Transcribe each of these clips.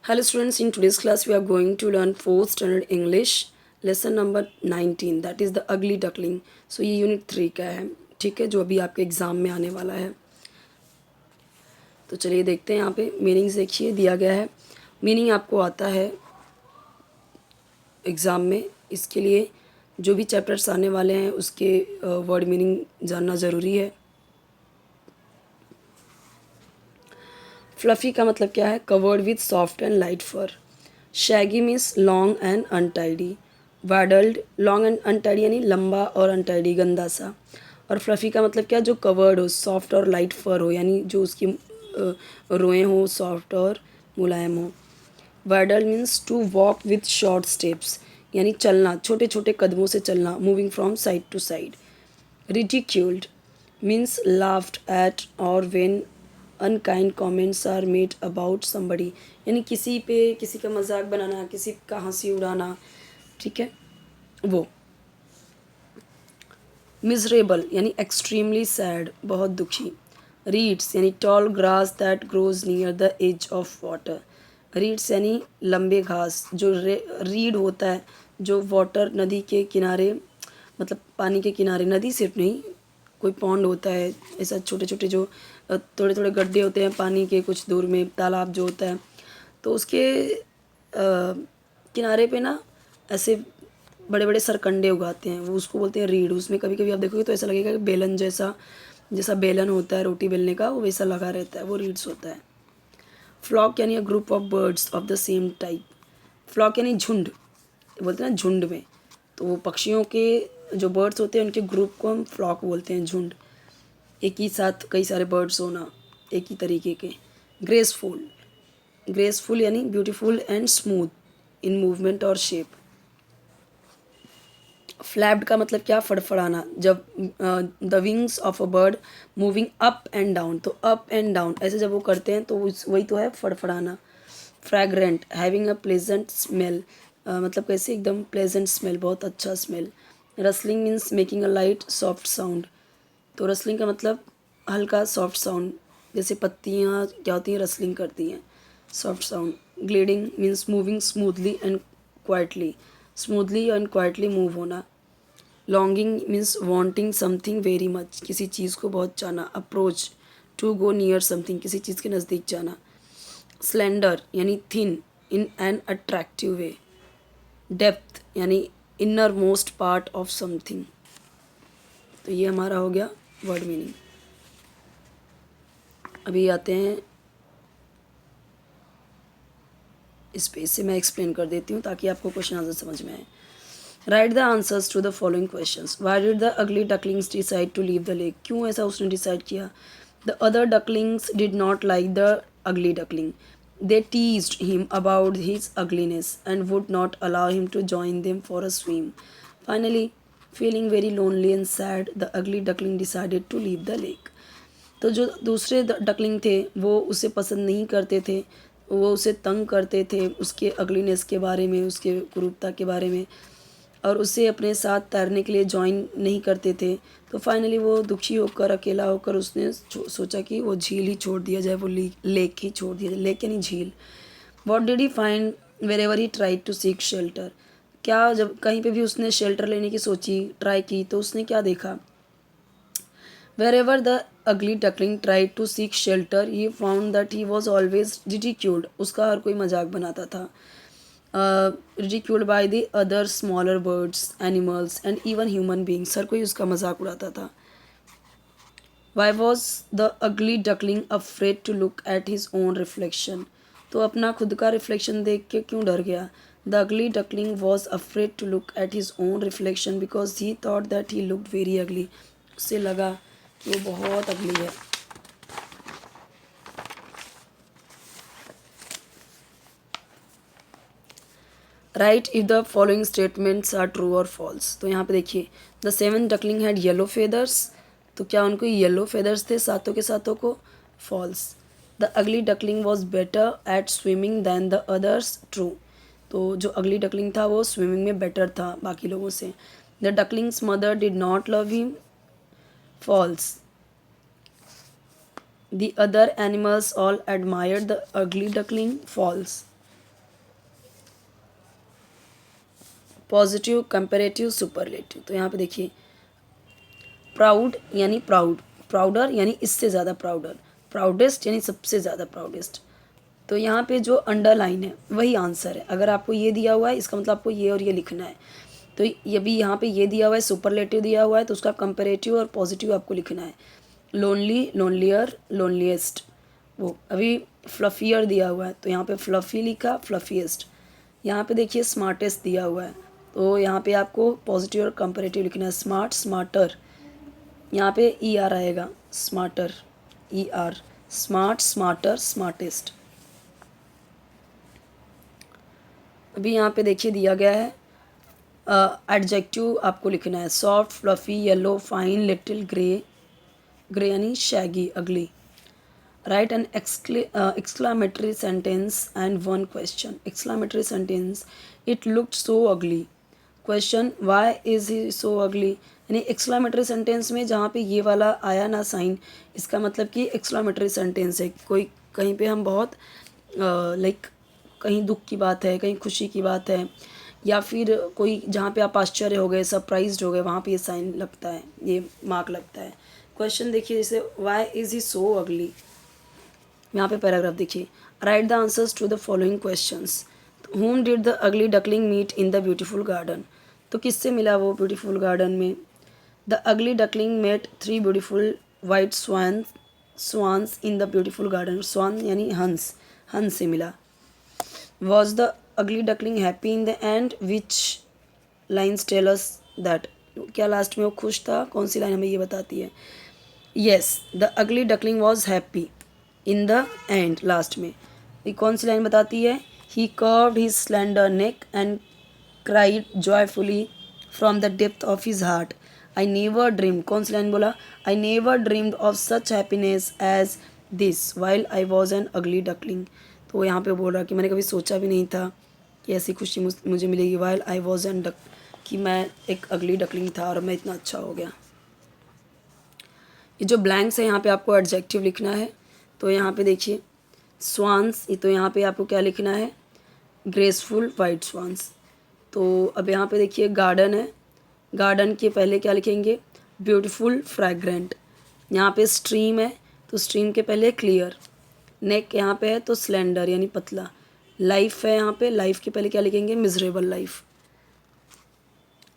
Hello students, in today's class we are going to learn 4th standard English lesson number 19, that is the ugly duckling. So ये unit 3 का है, ठीक है, जो अभी आपके एग्ज़ाम में आने वाला है. तो चलिए देखते हैं. यहाँ पे मीनिंग्स देखिए दिया गया है. मीनिंग आपको आता है एग्ज़ाम में, इसके लिए जो भी चैप्टर्स आने वाले हैं उसके वर्ड मीनिंग जानना ज़रूरी है. फ्लफ़ी का मतलब क्या है? Covered with soft and light fur. Shaggy means long and untidy. Waddled long and untidy यानी लंबा और अनटाइडी, गंदा सा. और फ्लफ़ी का मतलब क्या? जो कवर्ड हो, सॉफ्ट और लाइट फर हो, यानी जो उसकी रोएं हो सॉफ्ट और मुलायम हो. Waddled means to walk with short steps, यानी चलना, छोटे छोटे कदमों से चलना, moving from side to side. Ridiculed means laughed at or when unkind comments are made about somebody, यानी किसी पे किसी का मजाक बनाना, किसी का हंसी उड़ाना, ठीक है वो. मिजरेबल यानी एक्सट्रीमली सैड, बहुत दुखी. रीड्स यानी tall grass that grows near the edge of water. Reeds यानी लंबे घास. जो रीड होता है जो वाटर, नदी के किनारे, मतलब पानी के किनारे, नदी सिर्फ नहीं, कोई पॉन्ड होता है ऐसा, छोटे छोटे जो थोड़े थोड़े गड्ढे होते हैं पानी के कुछ दूर में, तालाब जो होता है, तो उसके किनारे पे ना ऐसे बड़े बड़े सरकंडे उगाते हैं, वो उसको बोलते हैं रीढ़. उसमें कभी कभी आप देखोगे तो ऐसा लगेगा कि बेलन जैसा, जैसा बेलन होता है रोटी बेलने का, वो वैसा लगा रहता है, वो रीड्स होता है. फ्लॉक यानी a group of birds of the same type. Flock यानी झुंड, बोलते हैं ना झुंड में, तो वो पक्षियों के जो बर्ड्स होते हैं उनके ग्रुप को हम फ्लॉक बोलते हैं, झुंड. एक ही साथ कई सारे बर्ड्स होना, एक ही तरीके के. ग्रेसफुल, ग्रेसफुल यानी beautiful and smooth in movement और शेप. फ्लैप्ड का मतलब क्या? फड़फड़ाना. जब the wings of a bird moving up and down, तो अप एंड डाउन ऐसे जब वो करते हैं तो वही तो है फड़फड़ाना. Fragrant having a pleasant smell, मतलब कैसे? एकदम प्लेजेंट स्मेल, बहुत अच्छा smell. Rustling means making a light soft sound. तो रसलिंग का मतलब हल्का सॉफ्ट साउंड, जैसे पत्तियाँ क्या होती हैं, रसलिंग करती हैं, soft sound. Gliding means moving smoothly and quietly, smoothly and quietly move होना. Longing means wanting something very much, किसी चीज़ को बहुत चाहना. Approach to go near something, किसी चीज़ के नज़दीक जाना. स्लेंडर यानी thin in an attractive way. Depth यानी inner most part of something. तो ये हमारा हो गया वर्ड मीनिंग. अभी आते हैं इस पेज से, मैं एक्सप्लेन कर देती हूँ ताकि आपको क्वेश्चन आंसर समझ में आए. Write the answers to the following questions. Why did the ugly ducklings decide to leave the lake? क्यों ऐसा उसने डिसाइड किया? The other ducklings did not like the ugly duckling. They teased him about his ugliness and would not allow him to join them for a swim. Finally feeling very lonely and sad, the ugly duckling decided to leave the lake. तो जो दूसरे duckling थे वो उसे पसंद नहीं करते थे, वो उसे तंग करते थे उसके अगलीनेस के बारे में, उसके कुरूपता के बारे में, और उसे अपने साथ तैरने के लिए ज्वाइन नहीं करते थे. तो फाइनली वो दुखी होकर, अकेला होकर उसने सोचा कि वो झील ही छोड़ दिया जाए, वो लेक ही छोड़ दिया जाए. लेक यानी झील. What did he find wherever he tried to seek shelter? क्या जब कहीं पे भी उसने शेल्टर लेने की सोची, ट्राई की, तो उसने क्या देखा? Wherever the ugly duckling tried to seek shelter, he found that he was always ridiculed. उसका हर कोई मजाक बनाता था. Ridiculed by the other smaller birds, animals and even human beings. हर कोई उसका मजाक उड़ाता था. Why was the ugly duckling afraid to look at his own reflection? तो अपना खुद का रिफ्लेक्शन देख के क्यों डर गया? The ugly duckling was afraid to look at his own reflection because he thought that he looked very ugly. उससे लगा कि वो बहुत अगली है. Right if the following statements are true और फॉल्स. तो यहाँ पे देखिए, the seven duckling had yellow feathers. तो क्या उनको येलो फेदर्स थे सातों के सातों को? False. The ugly duckling was better at swimming than the others. True. तो जो अगली डकलिंग था वो स्विमिंग में बेटर था बाकी लोगों से. The duckling's mother did not love him. False. The other animals all admired the ugly duckling. False. Positive, comparative, superlative. तो यहाँ पे देखिए प्राउड यानी प्राउड, प्राउडर यानी इससे ज़्यादा प्राउडर, प्राउडेस्ट यानी सबसे ज़्यादा प्राउडेस्ट। तो यहाँ पे जो अंडरलाइन है वही आंसर है। अगर आपको ये दिया हुआ है इसका मतलब आपको ये और ये लिखना है। तो ये भी यहाँ पे ये दिया हुआ है, सुपरलेटिव दिया हुआ है, तो उसका कंपेरेटिव और पॉजिटिव आपको लिखना है। Lonely, lonelier, loneliest. वो अभी फ्लफियर दिया हुआ है तो यहाँ पे फ्लफी लिखा, फ्लफीएस्ट। यहाँ पे देखिए स्मार्टेस्ट दिया हुआ है तो यहाँ पे आपको पॉजिटिव और कंपेरेटिव लिखना है। स्मार्ट, स्मार्टर, यहाँ पे ई आर आएगा, smarter, E R, smart, smarter, smartest. अभी यहाँ पे देखिए दिया गया है एडजेक्टिव आपको लिखना है। Soft, fluffy, yellow, fine, little, grey, grey यानी shaggy, ugly. Right an exclamatory sentence and one question. Exclamatory sentence, it looked so ugly. Question, why is he so ugly? यानी एक्सक्लामेटरी सेंटेंस में जहाँ पे ये वाला आया ना साइन, इसका मतलब कि एक्सक्लामेटरी सेंटेंस है। कोई कहीं पे हम बहुत लाइक कहीं दुख की बात है, कहीं खुशी की बात है, या फिर कोई जहाँ पे आप आश्चर्य हो गए, सरप्राइज्ड हो गए, वहाँ पे ये साइन लगता है, ये मार्क लगता है। क्वेश्चन देखिए जैसे व्हाई इज़ ही सो अगली। यहाँ पे पैराग्राफ देखिए, write the answers to the following questions. whom did the ugly duckling meet in the beautiful garden. तो किससे मिला वो ब्यूटीफुल गार्डन में। The ugly duckling met 3 beautiful white swans in the beautiful garden. Swan यानी हंस, हंस से मिला। Was the ugly duckling happy in the end, which lines tell us that. क्या लास्ट में वो खुश था, कौन सी लाइन हमें ये बताती है। Yes, the ugly duckling was happy in the end, last में ये कौन सी लाइन बताती है। He curved his slender neck and cried joyfully from the depth of his heart. I never dreamed, कौन सी लाइन बोला, I never dreamed of such happiness as this while I was an ugly duckling. तो यहाँ पे बोल रहा कि मैंने कभी सोचा भी नहीं था कि ऐसी खुशी मुझे मिलेगी, while I was N duck, कि मैं एक अगली डकलिंग था और मैं इतना अच्छा हो गया। ये जो ब्लैंक्स है यहाँ पे आपको एडजेक्टिव लिखना है। तो यहाँ पे देखिए स्वान्स, तो यहाँ पे आपको क्या लिखना है, ग्रेसफुल वाइट स्वान्स। तो अब यहाँ पे देखिए गार्डन है, गार्डन के पहले क्या लिखेंगे, ब्यूटीफुल फ्रैग्रेंट। यहाँ पे स्ट्रीम है तो स्ट्रीम के पहले क्लियर। नेक यहाँ पे है तो स्लेंडर यानी पतला। लाइफ है यहाँ पे, लाइफ के पहले क्या लिखेंगे, मिजरेबल लाइफ।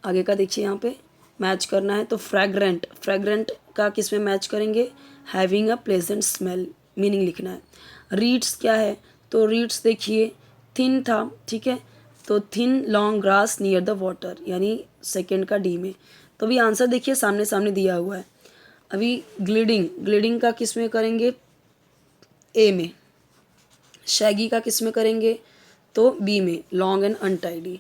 आगे का देखिए यहाँ पे मैच करना है तो फ्रैग्रेंट, फ्रैग्रेंट का किस में मैच करेंगे, having a pleasant smell, meaning लिखना है। रीड्स क्या है, तो रीड्स देखिए थिन था, ठीक है, तो thin long grass near the water, यानी सेकंड का डी में। तो अभी आंसर देखिए सामने सामने दिया हुआ है। अभी ग्लिडिंग, ग्लिडिंग का किस में करेंगे, ए में। शैगी का किस में करेंगे, तो बी में, long and untidy.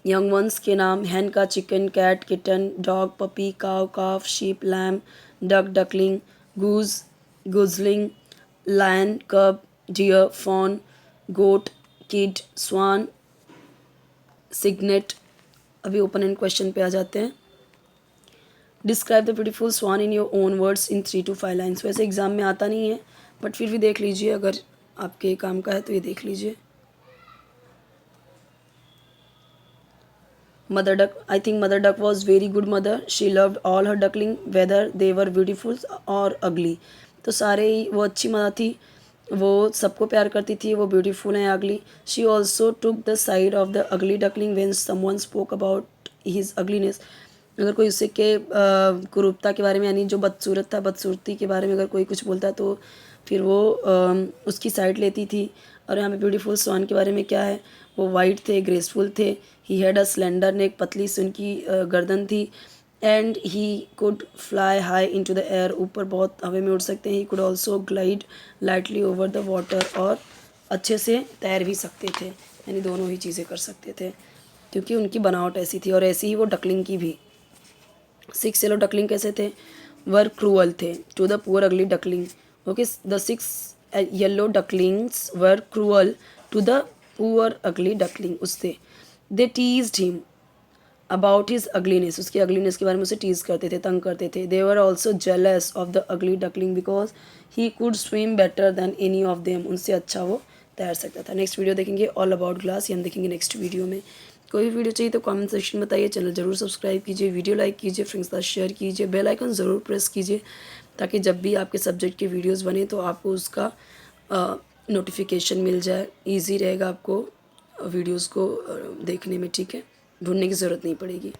Young ones के नाम, हैन का chicken, cat kitten, dog puppy, cow calf, sheep lamb, duck duckling, goose gosling, lion cub, deer fawn, goat kid, swan cygnet. अभी ओपन एंड क्वेश्चन पे आ जाते हैं। Describe the beautiful swan in your own words in 3 to 5 lines. वैसे exam में आता नहीं है बट फिर भी देख लीजिए, अगर आपके काम का है तो ये देख लीजिए। Mother duck, I think mother duck was very good mother, she loved all her duckling whether they were beautiful और अगली। तो सारे ही वो अच्छी मदर थी, वो सबको प्यार करती थी, वो ब्यूटीफुल हैं, अगली। She also took the side of the ugly duckling when someone spoke about his ugliness. अगर कोई उससे के कुरूपता के बारे में, यानी जो बदसूरत था, बदसूरती के बारे में अगर कोई कुछ बोलता तो फिर वो उसकी साइड लेती थी। और यहाँ पे ब्यूटीफुल स्वान के बारे में क्या है, वो वाइट थे, ग्रेसफुल थे, ही हैड अ स्लेंडर नेक, पतली सी उनकी गर्दन थी, and he could fly high into the air, ऊपर बहुत हवा में उड़ सकते हैं। He could also glide lightly over the water, और अच्छे से तैर भी सकते थे, यानी दोनों ही चीज़ें कर सकते थे क्योंकि उनकी बनावट ऐसी थी। और ऐसी ही वो डकलिंग की भी। 6 येलो डकलिंग कैसे थे, वर क्रूअल थे to the poor ugly duckling. Okay, the 6 yellow ducklings were cruel to the poor ugly duckling, उससे। They teased him about his ugliness, उसकी अगलीनेस के बारे में उसे टीज करते थे, तंग करते थे। They were also jealous of the ugly duckling because he could swim better than any of them, उनसे अच्छा वो तैर सकता था। नेक्स्ट वीडियो देखेंगे ऑल अबाउट ग्लास, ये हम देखेंगे नेक्स्ट वीडियो में। कोई भी वीडियो चाहिए तो कमेंट सेक्शन में बताइए। चैनल ज़रूर सब्सक्राइब कीजिए, वीडियो लाइक कीजिए, फ्रेंड्स के साथ शेयर कीजिए, बेल आइकन ज़रूर प्रेस कीजिए ताकि जब भी आपके सब्जेक्ट की वीडियोस बने तो आपको उसका नोटिफिकेशन मिल जाए। इजी रहेगा आपको वीडियोस को देखने में, ठीक है, ढूंढने की ज़रूरत नहीं पड़ेगी।